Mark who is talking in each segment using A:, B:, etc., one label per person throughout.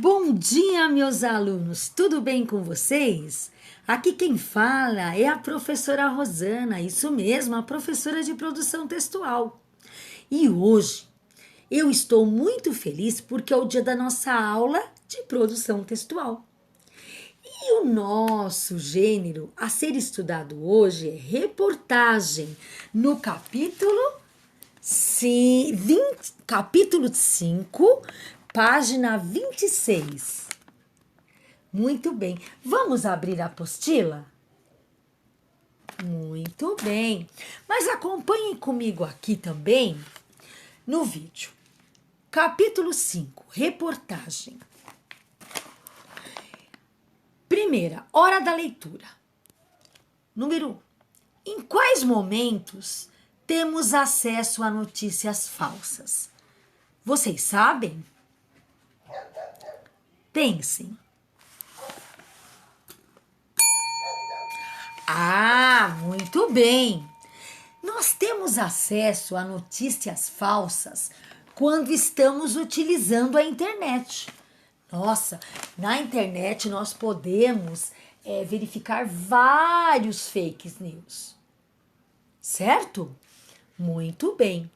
A: Bom dia, meus alunos! Tudo bem com vocês? Aqui quem fala é a professora Rosana, isso mesmo, a professora de produção textual. E hoje eu estou muito feliz porque é o dia da nossa aula de produção textual. E o nosso gênero a ser estudado hoje é reportagem, no capítulo 5, página 26. Muito bem. Vamos abrir a apostila? Muito bem. Mas acompanhem comigo aqui também no vídeo. Capítulo 5, reportagem. Primeira, hora da leitura. Número 1. Em quais momentos temos acesso a notícias falsas? Vocês sabem? Pensem. Muito bem! Nós temos acesso a notícias falsas quando estamos utilizando a internet. Nossa, na internet nós podemos verificar vários fake news. Certo? Muito bem.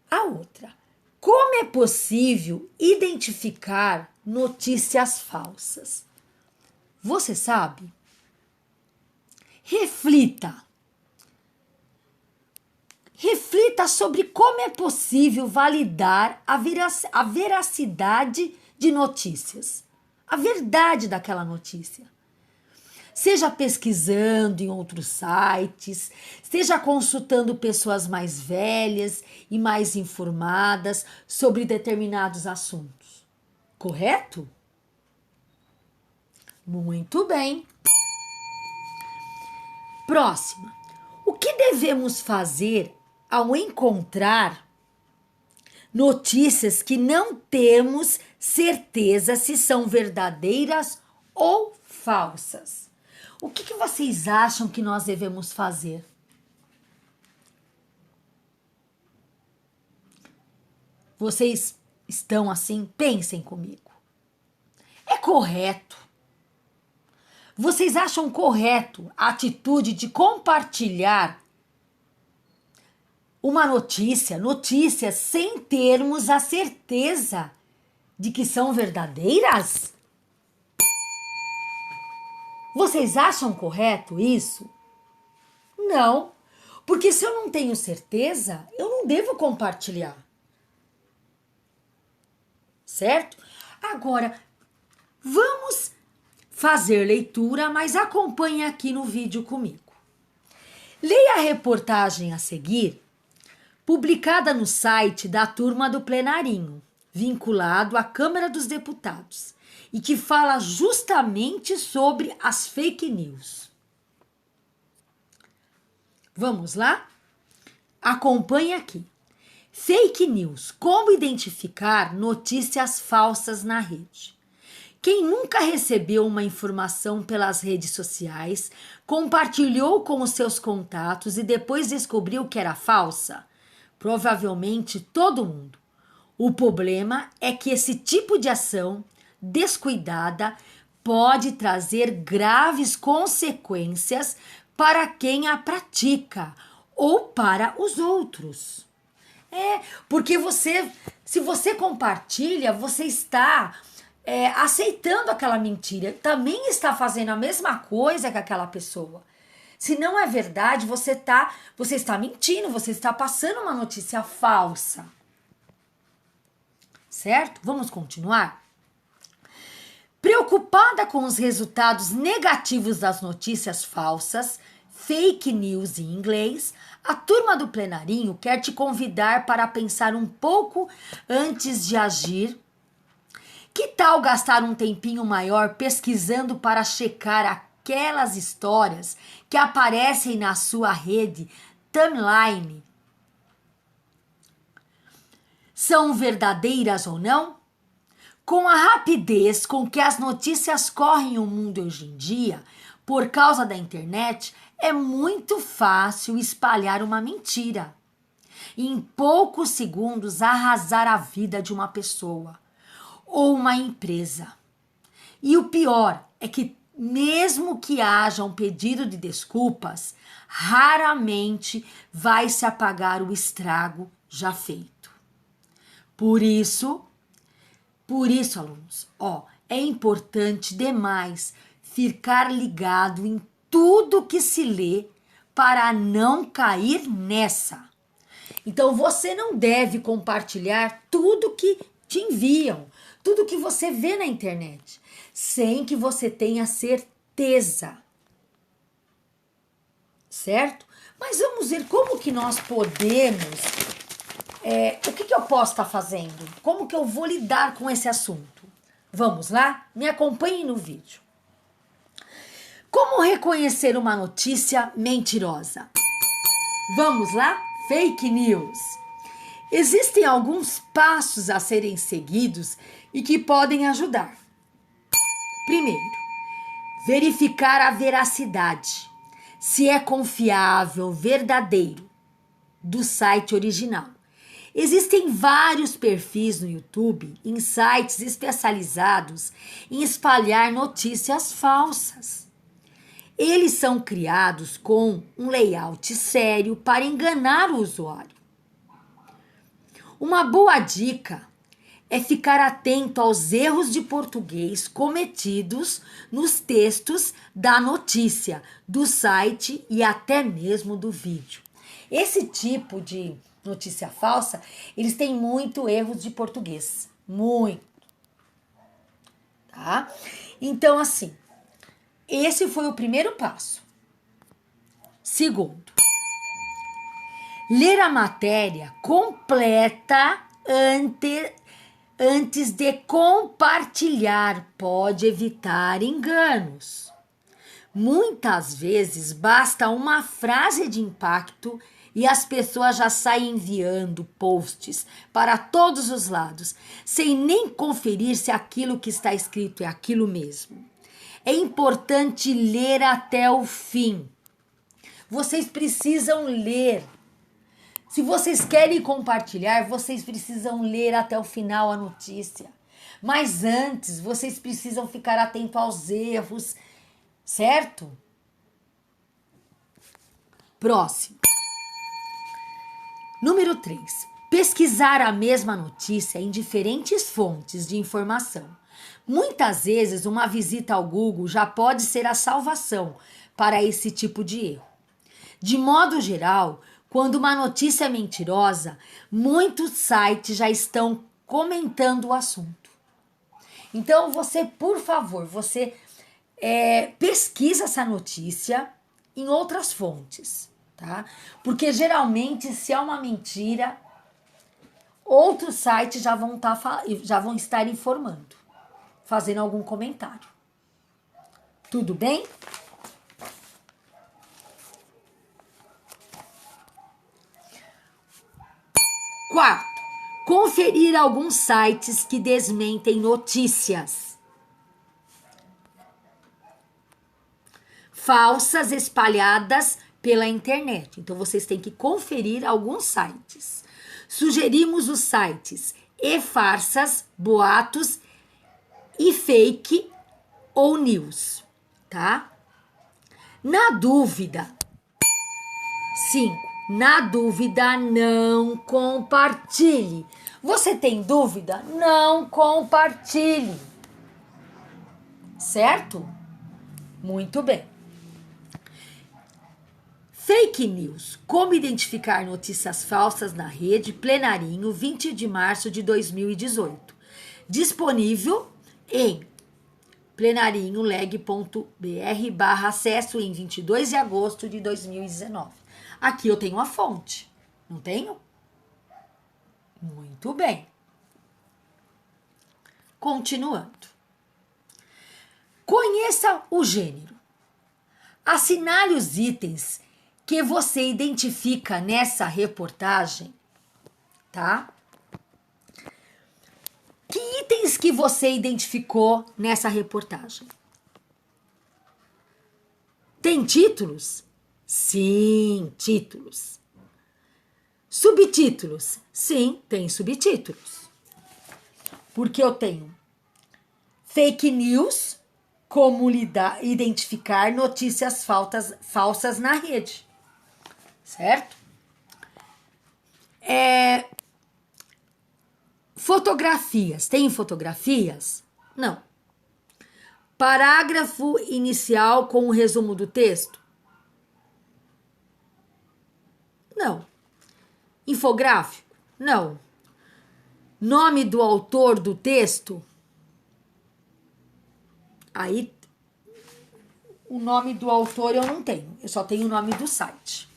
A: A outra. Como é possível identificar notícias falsas? Você sabe? Reflita. Reflita sobre como é possível validar a veracidade de notícias, a verdade daquela notícia. Seja pesquisando em outros sites, seja consultando pessoas mais velhas e mais informadas sobre determinados assuntos. Correto? Muito bem. Próxima. O que devemos fazer ao encontrar notícias que não temos certeza se são verdadeiras ou falsas? O que vocês acham que nós devemos fazer? Vocês estão assim? Pensem comigo. É correto? Vocês acham correto a atitude de compartilhar uma notícias sem termos a certeza de que são verdadeiras? Vocês acham correto isso? Não, porque se eu não tenho certeza, eu não devo compartilhar. Certo? Agora, vamos fazer leitura, mas acompanhe aqui no vídeo comigo. Leia a reportagem a seguir, publicada no site da Turma do Plenarinho, vinculado à Câmara dos Deputados, e que fala justamente sobre as fake news. Vamos lá? Acompanhe aqui. Fake news. Como identificar notícias falsas na rede? Quem nunca recebeu uma informação pelas redes sociais, compartilhou com os seus contatos e depois descobriu que era falsa? Provavelmente todo mundo. O problema é que esse tipo de ação descuidada pode trazer graves consequências para quem a pratica ou para os outros. Porque se você compartilha, você está aceitando aquela mentira, também está fazendo a mesma coisa que aquela pessoa. Se não é verdade, você está mentindo, você está passando uma notícia falsa. Certo? Vamos continuar? Preocupada com os resultados negativos das notícias falsas, fake news em inglês, a Turma do Plenarinho quer te convidar para pensar um pouco antes de agir. Que tal gastar um tempinho maior pesquisando para checar aquelas histórias que aparecem na sua rede timeline? São verdadeiras ou não? Com a rapidez com que as notícias correm no mundo hoje em dia, por causa da internet, é muito fácil espalhar uma mentira. E em poucos segundos arrasar a vida de uma pessoa. ou uma empresa. E o pior é que, mesmo que haja um pedido de desculpas, raramente vai se apagar o estrago já feito. Por isso, alunos, é importante demais ficar ligado em tudo que se lê para não cair nessa. Então, você não deve compartilhar tudo que te enviam, tudo que você vê na internet, sem que você tenha certeza. Certo? Mas vamos ver como que nós podemos... o que eu posso estar fazendo? Como que eu vou lidar com esse assunto? Vamos lá? Me acompanhem no vídeo. Como reconhecer uma notícia mentirosa? Vamos lá? Fake news. Existem alguns passos a serem seguidos e que podem ajudar. Primeiro, verificar a veracidade, se é confiável, verdadeiro, do site original. Existem vários perfis no YouTube em sites especializados em espalhar notícias falsas. Eles são criados com um layout sério para enganar o usuário. Uma boa dica é ficar atento aos erros de português cometidos nos textos da notícia, do site e até mesmo do vídeo. Esse tipo de notícia falsa, eles têm muito erros de português, muito, tá? Então, assim, esse foi o primeiro passo. Segundo, ler a matéria completa antes de compartilhar, pode evitar enganos. Muitas vezes basta uma frase de impacto e as pessoas já saem enviando posts para todos os lados, sem nem conferir se aquilo que está escrito é aquilo mesmo. É importante ler até o fim. Vocês precisam ler. Se vocês querem compartilhar, vocês precisam ler até o final a notícia. Mas antes, vocês precisam ficar atentos aos erros, certo? Próximo. Número 3. Pesquisar a mesma notícia em diferentes fontes de informação. Muitas vezes, uma visita ao Google já pode ser a salvação para esse tipo de erro. De modo geral, quando uma notícia é mentirosa, muitos sites já estão comentando o assunto. Então, você, por favor, pesquisa essa notícia em outras fontes, tá? Porque geralmente, se é uma mentira, outros sites já vão estar informando, fazendo algum comentário. Tudo bem? Quarto, conferir alguns sites que desmentem notícias falsas espalhadas pela internet. Então, vocês têm que conferir alguns sites. Sugerimos os sites e-farsas, boatos e fake ou news, tá? Na dúvida, 5. Na dúvida, não compartilhe. Você tem dúvida? Não compartilhe. Certo? Muito bem. Fake news. Como identificar notícias falsas na rede? Plenarinho, 20 de março de 2018. Disponível em plenarinholeg.br/acesso em 22 de agosto de 2019. Aqui eu tenho a fonte, não tenho? Muito bem. Continuando. Conheça o gênero. Assinale os itens que você identifica nessa reportagem, tá? Que itens que você identificou nessa reportagem? Tem títulos? Sim, títulos. Subtítulos? Sim, tem subtítulos. Porque eu tenho fake news, como identificar notícias falsas na rede, certo? Fotografias. Tem fotografias? Não. Parágrafo inicial com o resumo do texto? Não. Infográfico? Não. Nome do autor do texto? Aí, o nome do autor eu não tenho. Eu só tenho o nome do site.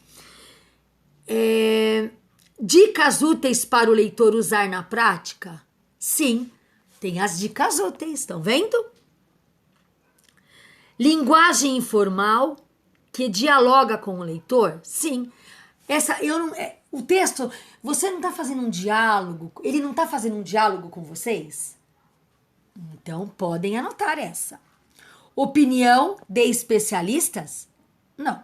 A: Dicas úteis para o leitor usar na prática? Sim, tem as dicas úteis, estão vendo? Linguagem informal que dialoga com o leitor? Sim. O texto, você não está fazendo um diálogo, ele não está fazendo um diálogo com vocês? Então, podem anotar essa. Opinião de especialistas? Não.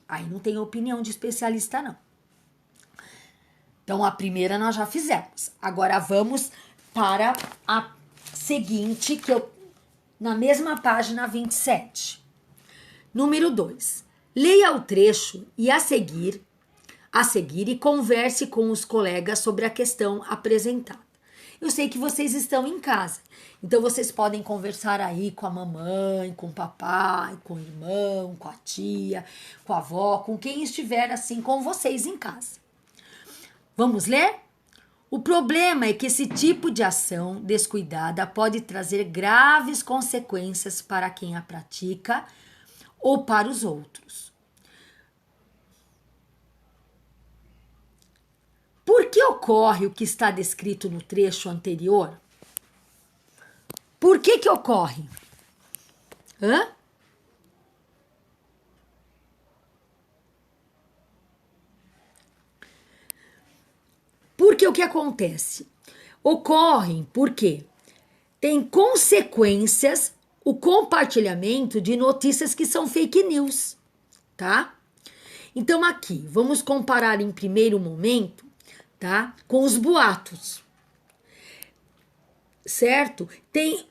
A: Aí não tem opinião de especialista, não. Então, a primeira nós já fizemos. Agora, vamos para a seguinte, na mesma página 27. Número 2. Leia o trecho e a seguir e converse com os colegas sobre a questão apresentada. Eu sei que vocês estão em casa, então vocês podem conversar aí com a mamãe, com o papai, com o irmão, com a tia, com a avó, com quem estiver assim com vocês em casa. Vamos ler? O problema é que esse tipo de ação descuidada pode trazer graves consequências para quem a pratica ou para os outros. Por que ocorre o que está descrito no trecho anterior? Por que ocorre? Porque o que acontece? Ocorrem porque tem consequências o compartilhamento de notícias que são fake news, tá? Então aqui, vamos comparar em primeiro momento, tá? Com os boatos, certo? Tem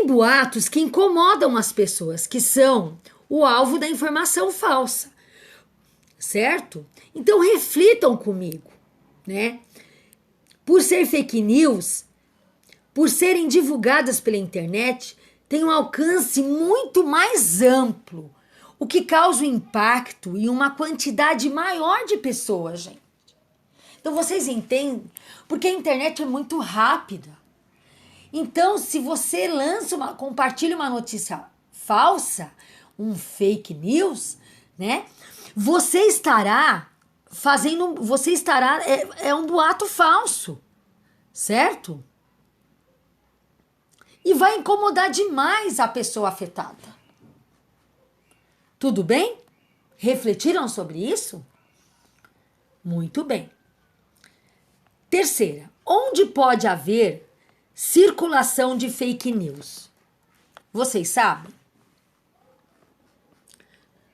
A: boatos que incomodam as pessoas, que são o alvo da informação falsa, certo? Então reflitam comigo, né? Por ser fake news, por serem divulgadas pela internet, tem um alcance muito mais amplo, o que causa um impacto em uma quantidade maior de pessoas, gente. Então vocês entendem? Porque a internet é muito rápida. Então, se você compartilha uma notícia falsa, um fake news, né? Você estará é um boato falso, certo? E vai incomodar demais a pessoa afetada. Tudo bem? Refletiram sobre isso? Muito bem. Terceira, onde pode haver circulação de fake news? Vocês sabem?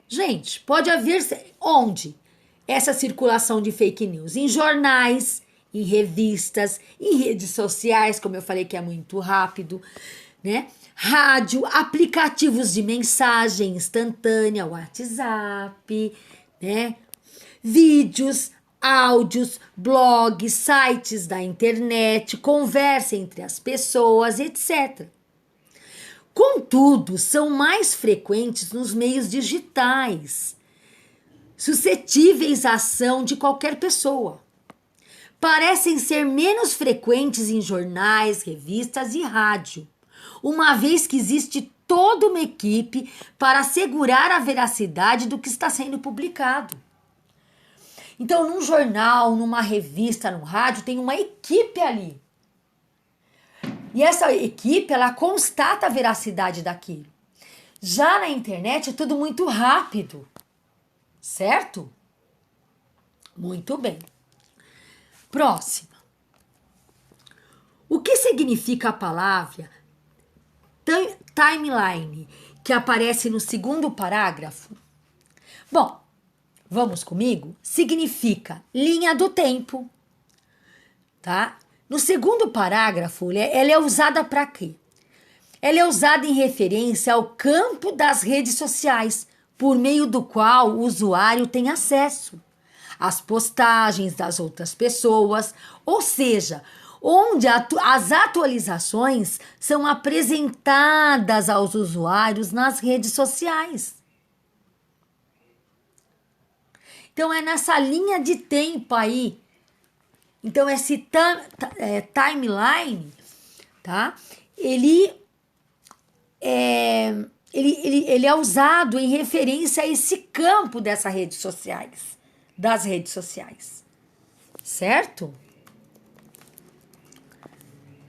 A: Gente, pode haver onde? Essa circulação de fake news? Em jornais, em revistas, em redes sociais, como eu falei que é muito rápido, né? Rádio, aplicativos de mensagem instantânea, WhatsApp, né? Vídeos, áudios, blogs, sites da internet, conversa entre as pessoas, etc. Contudo, são mais frequentes nos meios digitais, suscetíveis à ação de qualquer pessoa. Parecem ser menos frequentes em jornais, revistas e rádio, uma vez que existe toda uma equipe para assegurar a veracidade do que está sendo publicado. Então, num jornal, numa revista, no rádio, tem uma equipe ali. E essa equipe, ela constata a veracidade daquilo. Já na internet é tudo muito rápido, certo? Muito bem. Próxima. O que significa a palavra timeline, que aparece no segundo parágrafo? Bom, vamos comigo? Significa linha do tempo. tá? No segundo parágrafo, ela é usada para quê? Ela é usada em referência ao campo das redes sociais, por meio do qual o usuário tem acesso às postagens das outras pessoas, ou seja, onde as atualizações são apresentadas aos usuários nas redes sociais. Então, é nessa linha de tempo aí. Então, esse timeline, tá? Ele é usado em referência a esse campo das redes sociais. Certo?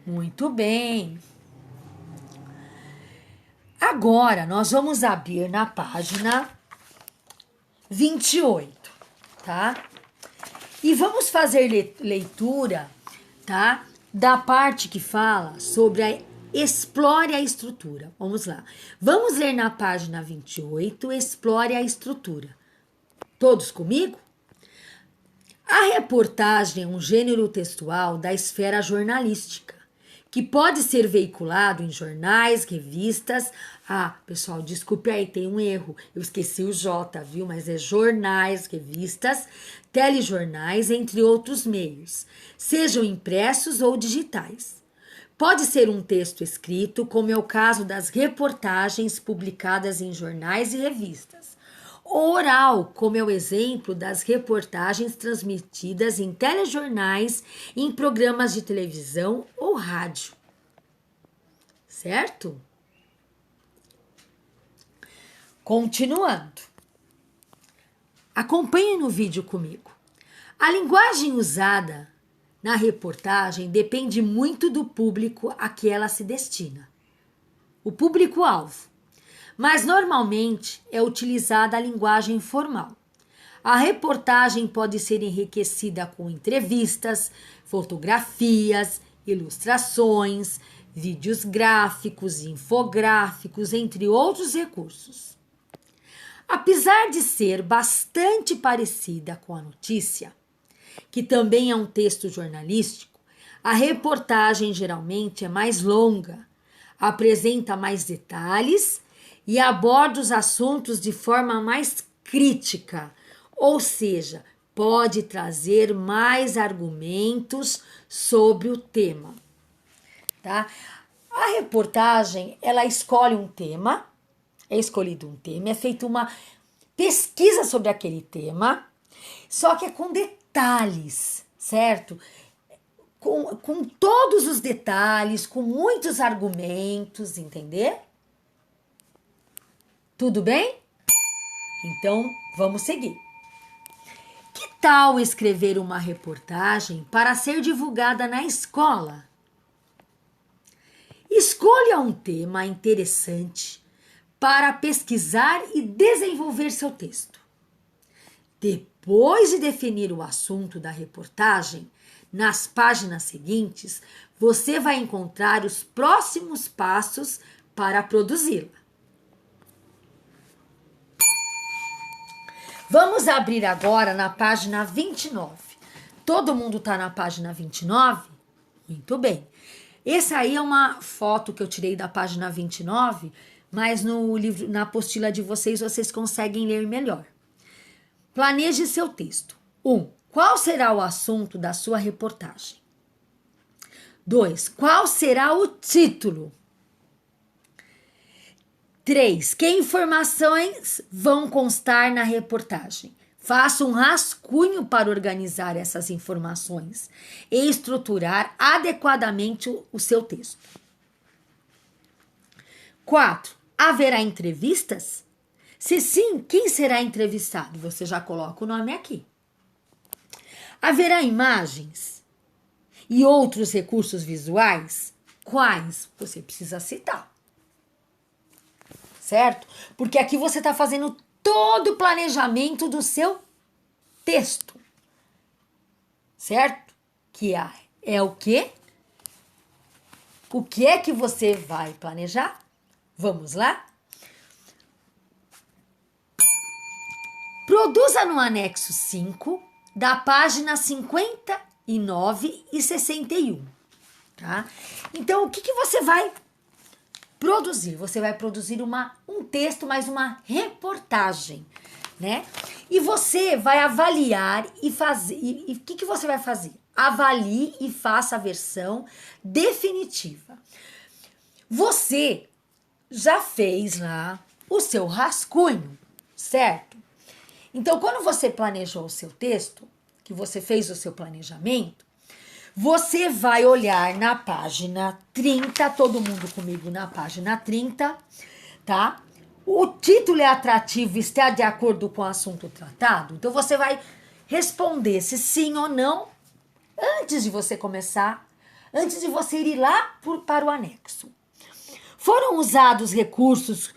A: Muito bem. Agora, nós vamos abrir na página 28, tá? E vamos fazer leitura, tá? Da parte que fala sobre explore a estrutura. Vamos lá. Vamos ler na página 28, explore a estrutura. Todos comigo? A reportagem é um gênero textual da esfera jornalística, que pode ser veiculado em jornais, revistas. Ah, pessoal, desculpe aí, tem um erro. Eu esqueci o J, viu? Mas é jornais, revistas, telejornais, entre outros meios, sejam impressos ou digitais. Pode ser um texto escrito, como é o caso das reportagens publicadas em jornais e revistas. Ou oral, como é o exemplo das reportagens transmitidas em telejornais, em programas de televisão ou rádio. Certo? Continuando. Acompanhe no vídeo comigo. A linguagem usada na reportagem depende muito do público a que ela se destina. O público-alvo. Mas normalmente é utilizada a linguagem formal. A reportagem pode ser enriquecida com entrevistas, fotografias, ilustrações, vídeos gráficos, infográficos, entre outros recursos. Apesar de ser bastante parecida com a notícia, que também é um texto jornalístico, a reportagem geralmente é mais longa, apresenta mais detalhes e aborda os assuntos de forma mais crítica, ou seja, pode trazer mais argumentos sobre o tema. Tá? A reportagem, ela escolhe um tema, é escolhido um tema, é feita uma pesquisa sobre aquele tema, só que é com detalhes, certo? Com todos os detalhes, com muitos argumentos, entender? Tudo bem? Então, vamos seguir. Que tal escrever uma reportagem para ser divulgada na escola? Escolha um tema interessante para pesquisar e desenvolver seu texto. Depois de definir o assunto da reportagem, nas páginas seguintes, você vai encontrar os próximos passos para produzi-la. Vamos abrir agora na página 29. Todo mundo está na página 29? Muito bem. Essa aí é uma foto que eu tirei da página 29, mas no livro, na apostila de vocês conseguem ler melhor. Planeje seu texto. 1. Qual será o assunto da sua reportagem? 2. Qual será o título? 3. Que informações vão constar na reportagem? Faça um rascunho para organizar essas informações e estruturar adequadamente o seu texto. 4. Haverá entrevistas? Se sim, quem será entrevistado? Você já coloca o nome aqui. Haverá imagens e outros recursos visuais? Quais? Você precisa citar. Certo? Porque aqui você está fazendo todo o planejamento do seu texto. Certo? Que é o quê? O que é que você vai planejar? Vamos lá? Produza no anexo 5 da página 50 e 61, tá? Então, o que você vai produzir? Você vai produzir um texto, mais uma reportagem, né? E você vai avaliar e fazer. E o que você vai fazer? Avalie e faça a versão definitiva. Você já fez lá o seu rascunho, certo? Então, quando você planejou o seu texto, que você fez o seu planejamento, você vai olhar na página 30, todo mundo comigo na página 30, tá? O título é atrativo, está de acordo com o assunto tratado? Então, você vai responder se sim ou não antes de você começar, antes de você ir lá para o anexo. Foram usados recursos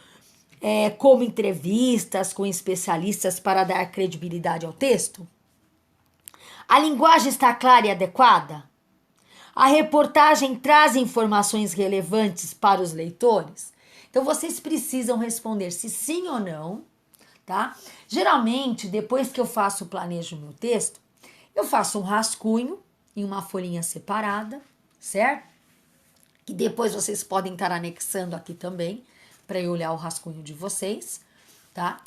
A: como entrevistas com especialistas para dar credibilidade ao texto? A linguagem está clara e adequada? A reportagem traz informações relevantes para os leitores? Então, vocês precisam responder se sim ou não, tá? Geralmente, depois que eu planejo o meu texto, eu faço um rascunho em uma folhinha separada, certo? Que depois vocês podem estar anexando aqui também, para eu olhar o rascunho de vocês, tá?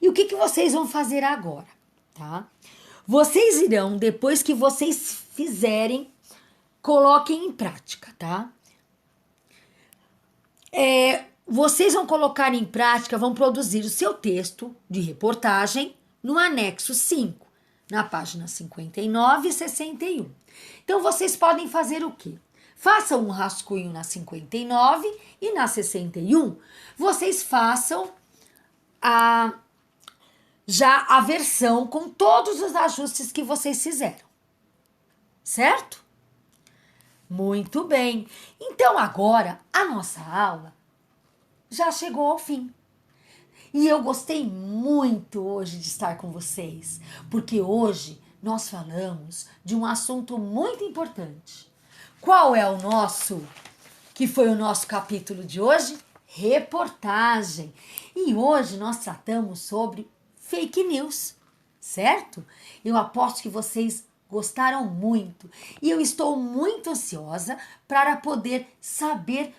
A: E o que vocês vão fazer agora, tá? Vocês irão, depois que vocês fizerem, coloquem em prática, tá? Vocês vão colocar em prática, vão produzir o seu texto de reportagem no anexo 5, na página 59 e 61. Então, vocês podem fazer o quê? Façam um rascunho na 59 e na 61, vocês façam já a versão com todos os ajustes que vocês fizeram. Certo? Muito bem. Então, agora, a nossa aula já chegou ao fim. E eu gostei muito hoje de estar com vocês, porque hoje nós falamos de um assunto muito importante. Qual é que foi o nosso capítulo de hoje? Reportagem. E hoje nós tratamos sobre fake news, certo? Eu aposto que vocês gostaram muito e eu estou muito ansiosa para poder saber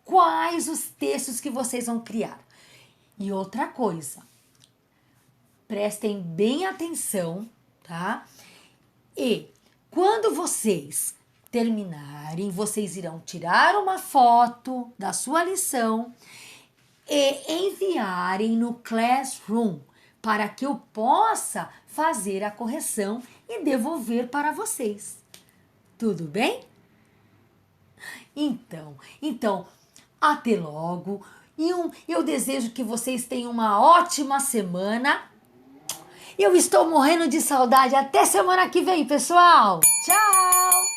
A: quais os textos que vocês vão criar. E outra coisa, prestem bem atenção, tá? E quando vocês terminarem, vocês irão tirar uma foto da sua lição e enviarem no Classroom para que eu possa fazer a correção e devolver para vocês. Tudo bem? Então, até logo. E eu desejo que vocês tenham uma ótima semana. Eu estou morrendo de saudade. Até semana que vem, pessoal. Tchau!